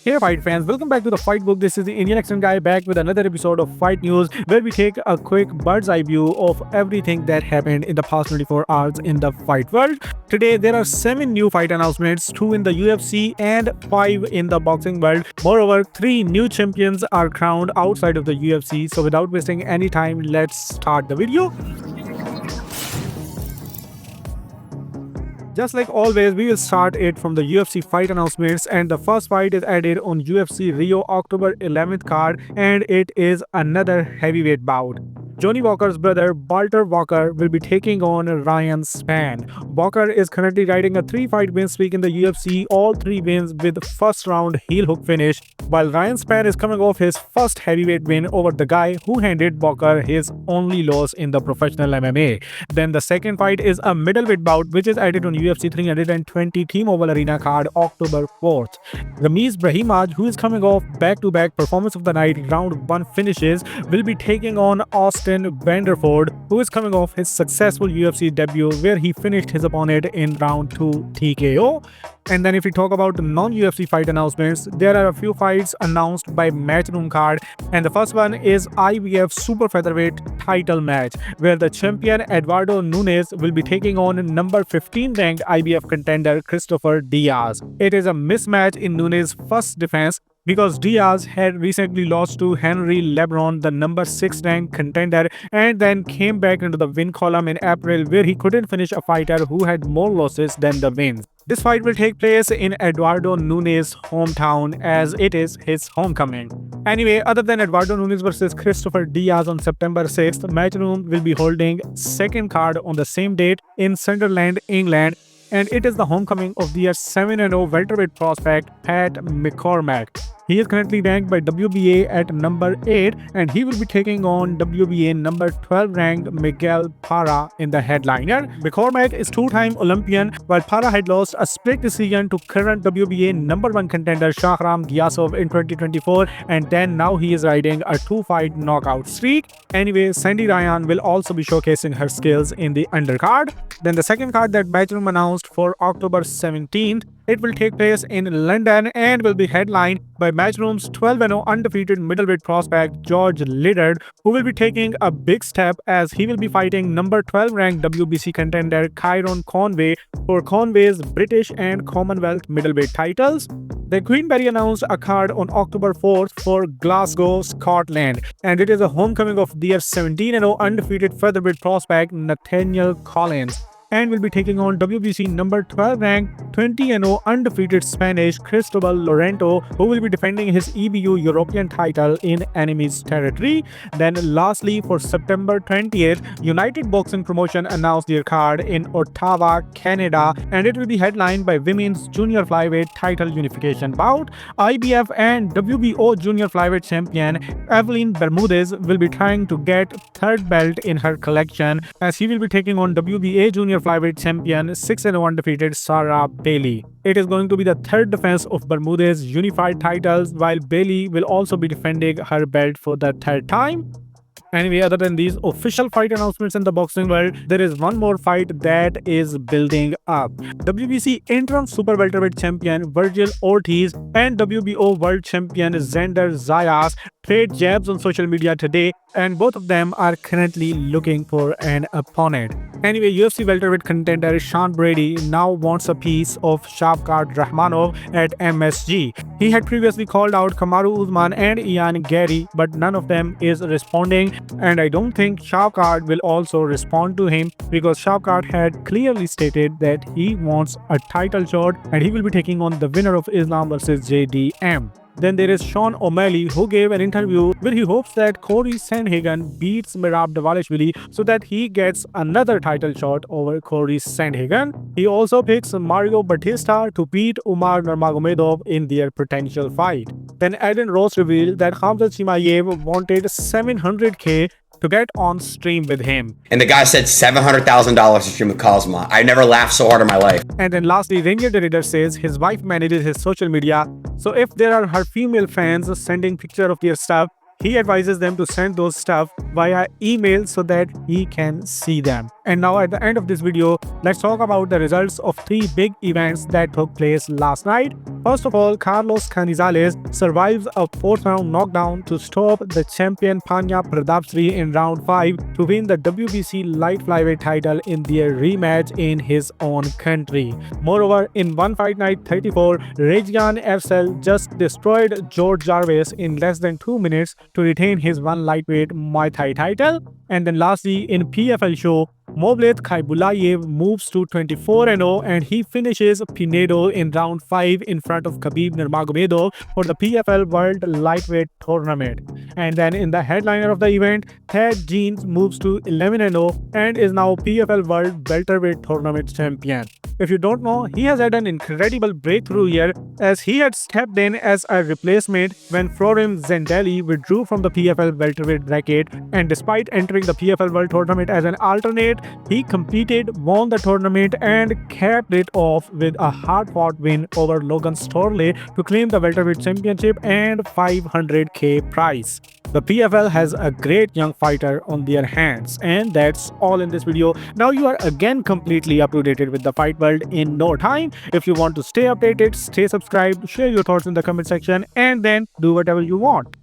Hey fight fans, welcome back to the Fight Book. This is the Indian accent guy back with another episode of Fight News where we take a quick bird's eye view of everything that happened in the past 24 hours in the fight world. Today there are 7 new fight announcements, 2 in the UFC and 5 in the boxing world. Moreover, 3 new champions are crowned outside of the UFC. So without wasting any time, let's start the video. Just like always, we will start it from the UFC fight announcements, and the first fight is added on UFC Rio October 11th card, and it is another heavyweight bout. Johnny Walker's brother, Walter Walker, will be taking on Ryan Spann. Walker is currently riding a 3-fight win streak in the UFC, all 3 wins with first-round heel hook finish, while Ryan Spann is coming off his first heavyweight win over the guy who handed Walker his only loss in the professional MMA. Then the second fight is a middleweight bout, which is added on UFC 320 T-Mobile Arena card October 4th. Ramiz Brahimaj, who is coming off back-to-back performance of the night round 1 finishes, will be taking on Austin Vanderford, who is coming off his successful UFC debut where he finished his opponent in round 2 TKO. And then if we talk about the non-UFC fight announcements, there are a few fights announced by Matchroom card, and the first one is IBF Super Featherweight title match where the champion Eduardo Nunes will be taking on number 15 ranked IBF contender Christopher Diaz. It is a mismatch in Nunes' first defense because Diaz had recently lost to Henry Lebron, the number 6 ranked contender, and then came back into the win column in April where he couldn't finish a fighter who had more losses than the wins. This fight will take place in Eduardo Nunes' hometown as it is his homecoming. Anyway, other than Eduardo Nunes versus Christopher Diaz on September 6th, Matchroom will be holding second card on the same date in Sunderland, England, and it is the homecoming of their 7-0 welterweight prospect Pat McCormack. He is currently ranked by WBA at number 8, and he will be taking on WBA number 12 ranked Miguel Parra in the headliner. McCormack is 2-time Olympian, while Parra had lost a split decision to current WBA number 1 contender Shahram Giyasov in 2024, and then now he is riding a 2-fight knockout streak. Anyway, Sandy Ryan will also be showcasing her skills in the undercard. Then the second card that Matchroom announced for October 17th, it will take place in London and will be headlined by Matchroom's 12-0 undefeated middleweight prospect George Liddard, who will be taking a big step as he will be fighting number 12 ranked WBC contender Kyron Conway for Conway's British and Commonwealth middleweight titles. The Queenberry announced a card on October 4th for Glasgow, Scotland, and it is a homecoming of their 17-0 undefeated featherweight prospect Nathaniel Collins, and will be taking on WBC number 12 ranked 20-0 undefeated Spanish Cristobal Lorento, who will be defending his EBU European title in enemy's territory. Then lastly, for September 20th, United Boxing Promotion announced their card in Ottawa, Canada, and it will be headlined by women's junior flyweight title unification bout. IBF and WBO junior flyweight champion Evelyn Bermudez will be trying to get third belt in her collection as he will be taking on WBA junior flyweight champion 6-0 undefeated Sarah Bailey. It is going to be the third defense of Bermudez unified titles, while Bailey will also be defending her belt for the third time. Anyway, other than these official fight announcements in the boxing world, there is one more fight that is building up. WBC interim super welterweight champion Virgil Ortiz and WBO world champion Xander Zayas trade jabs on social media today, and both of them are currently looking for an opponent. Anyway, UFC welterweight contender Champs Brady now wants a piece of Shavkat Rakhmonov at MSG. He had previously called out Kamaru Usman and Ian Gary, but none of them is responding, and I don't think Shavkat will also respond to him because Shavkat had clearly stated that he wants a title shot and he will be taking on the winner of Islam versus JDM. Then there is Sean O'Malley, who gave an interview where he hopes that Corey Sandhagen beats Merab Dvalishvili so that he gets another title shot over Corey Sandhagen. He also picks Mario Batista to beat Umar Nurmagomedov in their potential fight. Then Eden Ross revealed that Khamzat Chimaev wanted $700K to get on stream with him. And the guy said $700,000 to stream with Cosma. I never laughed so hard in my life. And then lastly, Rainier the Reader says his wife manages his social media, so if there are her female fans sending picture of their stuff, he advises them to send those stuff via email so that he can see them. And now at the end of this video, let's talk about the results of 3 big events that took place last night. First of all, Carlos Canizales survives a 4th round knockdown to stop the champion Panya Pratapsri in round 5 to win the WBC light flyweight title in their rematch in his own country. Moreover, in One Fight Night 34, Regian Evsel just destroyed George Jarvis in less than 2 minutes to retain his one lightweight Muay Thai title. And then lastly, in PFL show, Moblet Khaibulayev moves to 24-0 and he finishes Pinedo in round 5 in front of Khabib Nurmagomedov for the PFL World Lightweight Tournament. And then in the headliner of the event, Thad Jeans moves to 11-0 and is now PFL World Welterweight Tournament champion. If you don't know, he has had an incredible breakthrough here as he had stepped in as a replacement when Florim Zendelli withdrew from the PFL welterweight bracket, and despite entering the PFL World Tournament as an alternate, he competed, won the tournament and capped it off with a hard-fought win over Logan Storley to claim the welterweight championship and $500K prize. The PFL has a great young fighter on their hands, and that's all in this video. Now you are again completely up to date with the fight world in no time. If you want to stay updated, stay subscribed, share your thoughts in the comment section, and then do whatever you want.